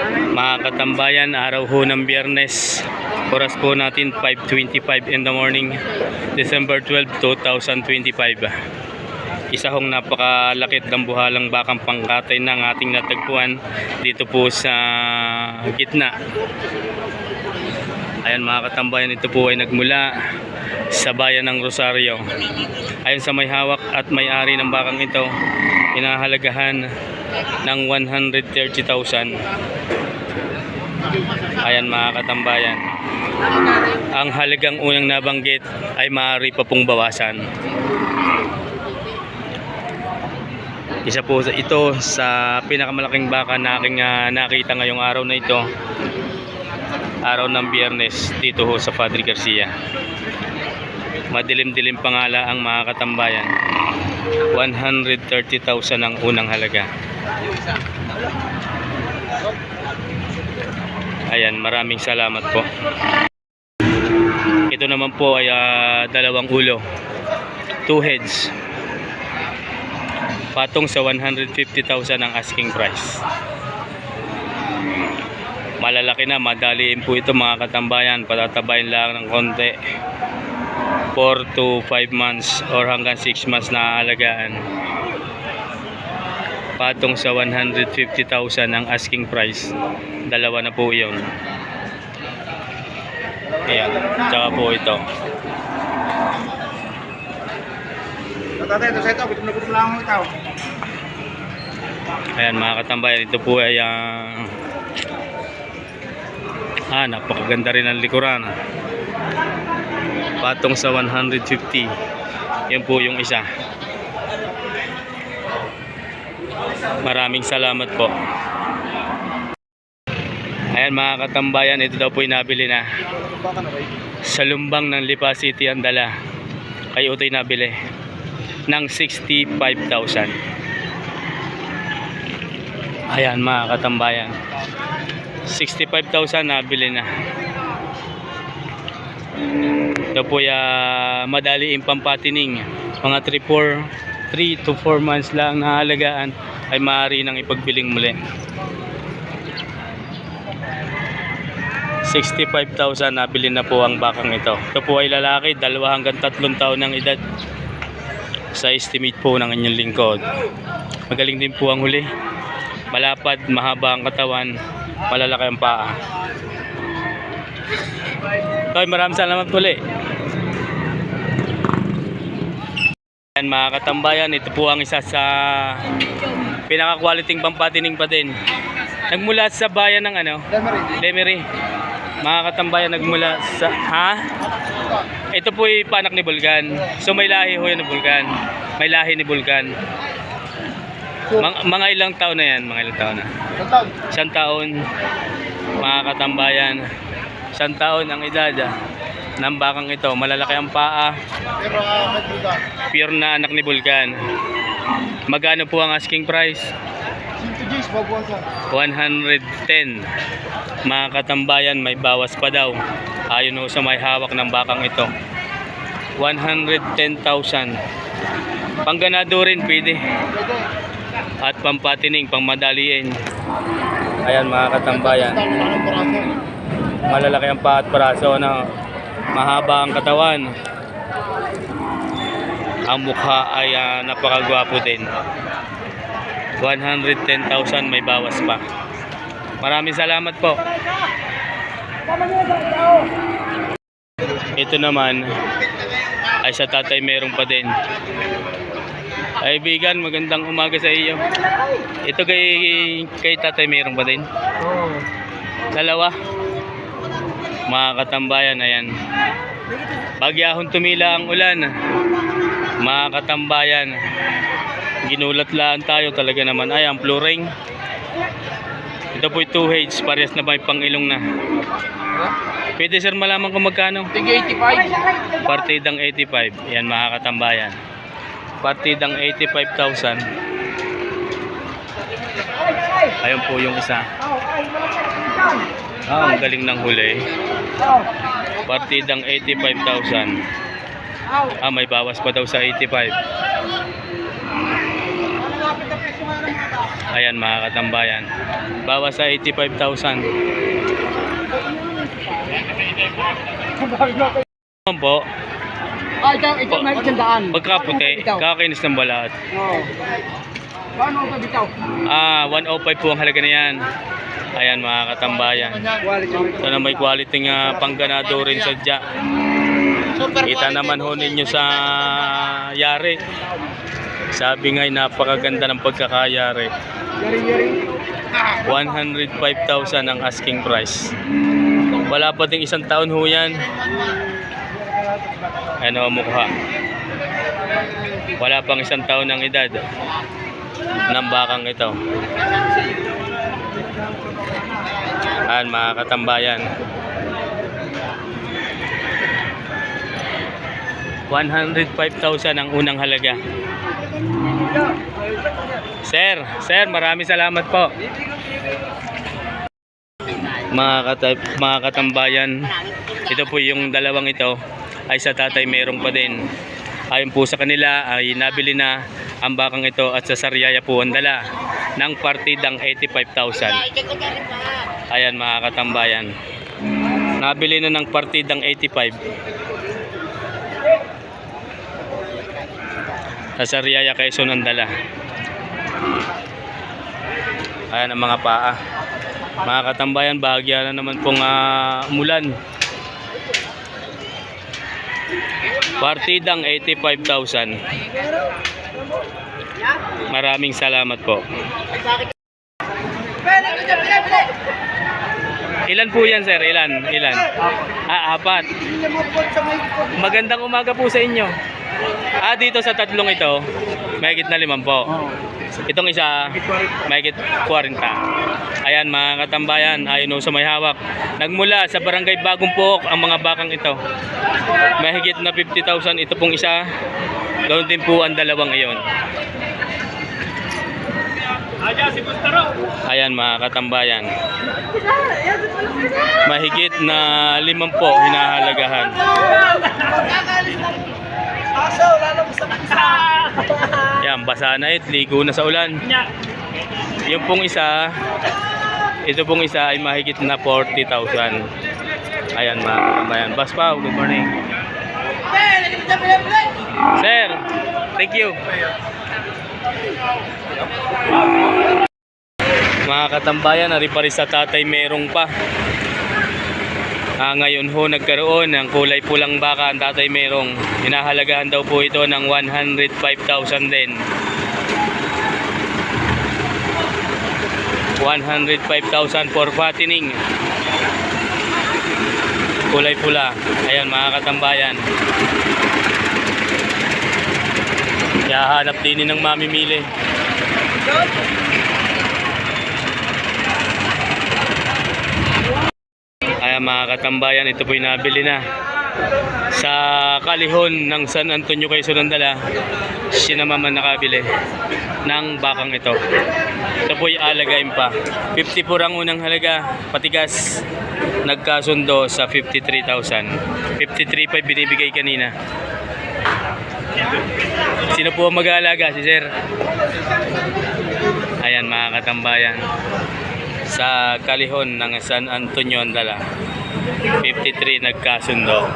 Mga katambayan, araw ho ng Biyernes. Oras po natin 5:25 in the morning, December 12, 2025. Isa hong napakalakit ng buhalang bakang pangkatay ng ating natagpuan dito po sa gitna. Ayan mga katambayan, ito po ay nagmula sa bayan ng Rosario. Ayon sa may hawak at may-ari ng bakang ito, inahalagahan ng 130,000. Ayan mga katambayan, ang halagang unang nabanggit ay maaari pa pong bawasan. Isa po ito sa pinakamalaking baka na aking nakita ngayong araw na ito, araw ng Biyernes dito ho sa Padre Garcia. Madilim-dilim pangala ang mga katambayan. 130,000 ang unang halaga. Ayan, maraming salamat po. Ito naman po ay dalawang ulo, 2 heads, patong sa 150,000 ang asking price. Malalaki na, madaliin po ito mga katambayan. Patatabayin lang ng konti, 4 to 5 months or hanggang 6 months na alagaan. Patong sa 150,000 ang asking price. Dalawa na po yun. Ayan, tsaka po ito. Ayan mga katambayan, ito po ay napakaganda rin ang likuran. Patong sa 150. Yan po yung isa. Maraming salamat po. Ayan mga katambayan, ito daw po yung nabili na sa Lumbang ng Lipa City ang dala. Kay Utoy nabili ng 65,000. Ayan mga katambayan, 65,000 nabili na. Ito po madali yung pampatining. Mga 3 to 4 months lang na halagaan ay maaari nang ipagbiling muli. 65,000 nabili na po ang bakang ito. Ito po ay lalaki, 2 hanggang 3 taon ng edad sa estimate po ng inyong lingkod. Magaling din po ang huli. Malapad, mahaba ang katawan, malalaki ang paa. Toy, maraming salamat uli. Ayan mga katambayan, ito po ang isa sa pinaka-quality pampatining pa din. Nagmula sa bayan ng Lemery. Mga katambayan, nagmula sa ito po ay panak ni Bulgan. So may lahi ho yan ni Bulgan. May lahi ni Bulgan. Mga ilang taon na yan? Mga ilang taon na? 1 taon. Mga katambayan, 1 taon ang edad ng bakang ito. Malalaki ang paa. Pure na anak ni Bulgan. Magkano po ang asking price? 110. Mga katambayan, may bawas pa daw. Ayon ho sa may hawak ng bakang ito. 110,000. Pangganado rin pwede. At pampatining, pangmadaliin. Ayan mga katambayan, malalaki ang paa at braso, mahaba ang katawan. Ang mukha ay napakagwapo din. 110,000, may bawas pa. Maraming salamat po. Ito naman ay sa tatay meron pa din. Kaibigan, magandang umaga sa iyo. Ito kay tatay meron pa din. Dalawa. Mga katambayan, ayan. Bagyahon tumila ang ulan. Mga katambayan, ginulat lang tayo talaga naman. Ay, ang flooring. Ito po 2 heads, parehas na may pangilong na. Pwede sir malaman kung magkano? 85. Partidang 85. Yan mga katambayan. Partidang 85,000. Ayun po yung isa. Ang galing ng huli. Partidang 85,000. May bawas pa daw sa 85. Ayan mga katambayan. Bawas sa 85,000. Ano po? Ikaw may isandaan. Pagkaputi, kakakinis ng balat. Oo. Paano ito bitaw? 105 po ang halaga na yan. Ayan mga katambayan. Ito na may quality nga pangganado rin sadya. Kita naman ho ninyo sa yari. Sabi nga'y napakaganda ng pagkakayari. 105,000 ang asking price. Wala pa ding isang taon ho yan. Ano ang mukha? Wala pang isang taon ng edad ng bakang ito. Ayan mga katambayan. 105,000 ang unang halaga. Sir, maraming salamat po. Mga katambayan, ito po yung dalawang ito ay sa tatay merong pa din. Ayon po sa kanila ay nabili na ang bakang ito at sa Sariaya po ang dala ng partidang 85,000. Ayan mga katambayan, nabili na ng partidang 85 sa Sariaya, Quezon ang dala. Ayan ang mga paa. Mga katambayan, bahagya na naman pong umulan. Partidang 85,000. Maraming salamat po. Ilan po yan, sir? Ilan? Apat. Magandang umaga po sa inyo. Dito sa tatlong ito, mahigit na 5 po. Itong isa, mahigit 40. Ayan mga katambayan, ayon sa may hawak. Nagmula sa barangay Bagong Pook ang mga bakang ito. Mahigit na 50,000 ito pong isa. Ganoon din po ang dalawang iyon. Ayan mga katambayan, mahigit na 5 po hinahalagahan. Yan, basa na ligo na sa ulan. Yung pong isa, ito pong isa ay mahigit na 40,000. Ayan mga katambayan. Boss Pao, good morning. Sir, thank you. Mga katambayan, nari pa rin sa tatay merong pa. Ngayon ho nagkaroon ng kulay pulang baka ang tatay merong. Hinahalagahan daw po ito ng 105,000 din. 105,000 for fattening. Kulay pula. Ayan mga katambayan. Hahanap din ng mamimili. Ayan mga katambayan, ito po'y nabili na sa Kalihon ng San Antonio, Quezon ang dala. Siya naman nakabili ng bakang ito. Ito po'y alagayin pa. 54 ang unang halaga, patigas nagkasundo sa 53,000. 53 pa binibigay kanina. Sino po ang mag-aalaga? Si Sir. Ayan mga katambayan, sa Kalihon ng San Antonio ang dala. 53 nagkasundo.